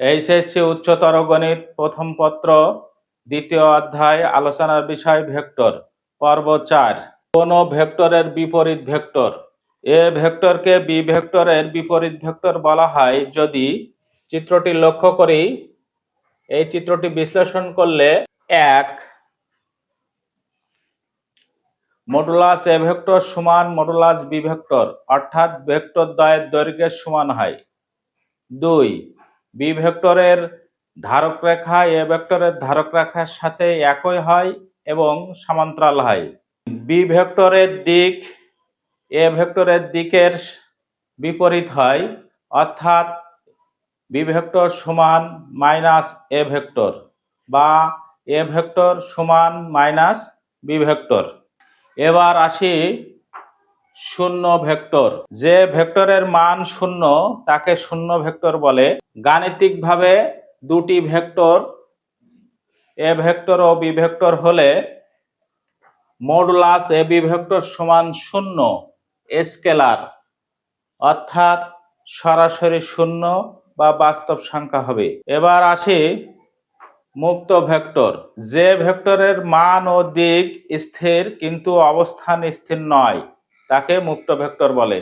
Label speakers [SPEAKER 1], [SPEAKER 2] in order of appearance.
[SPEAKER 1] HSC উচ্চতর গণিত প্রথম পত্র দ্বিতীয় অধ্যায় আলোচনার বিষয় ভেক্টর পর্ব 4। কোন ভেক্টরের বিপরীত ভেক্টর? এ ভেক্টরকে বি ভেক্টরের বিপরীত ভেক্টর বলা হয় যদি চিত্রটি লক্ষ্য করি। এই চিত্রটি বিশ্লেষণ করলে 1 মডুলাস এ ভেক্টর সমান মডুলাস বি ভেক্টর, অর্থাৎ ভেক্টর দ্বয়ের দৈর্ঘ্যের সমান হয়। 2 বি ভেক্টরের ধারক রেখা এ ভেক্টরের ধারক রেখার সাথে একই হয় এবং সমান্তরাল হয়। বি ভেক্টরের দিক এ ভেক্টরের দিকের বিপরীত হয়, অর্থাৎ বি ভেক্টর সমান মাইনাস এ ভেক্টর বা এ ভেক্টর সমান মাইনাস বি ভেক্টর। এবার আসি শূন্য ভেক্টর। যে ভেক্টরের মান শূন্য তাকে শূন্য ভেক্টর বলে। গাণিতিকভাবে দুটি ভেক্টর এ ভেক্টর ও বি ভেক্টর হলে মডুলাস এ বি ভেক্টর সমান শূন্য স্কেলার, অর্থাৎ সরাসরি শূন্য বা বাস্তব সংখ্যা হবে। এবার আসি মুক্ত ভেক্টর। যে ভেক্টরের মান ও দিক স্থির কিন্তু অবস্থান স্থির নয় তাকে মুক্ত ভেক্টর বলে।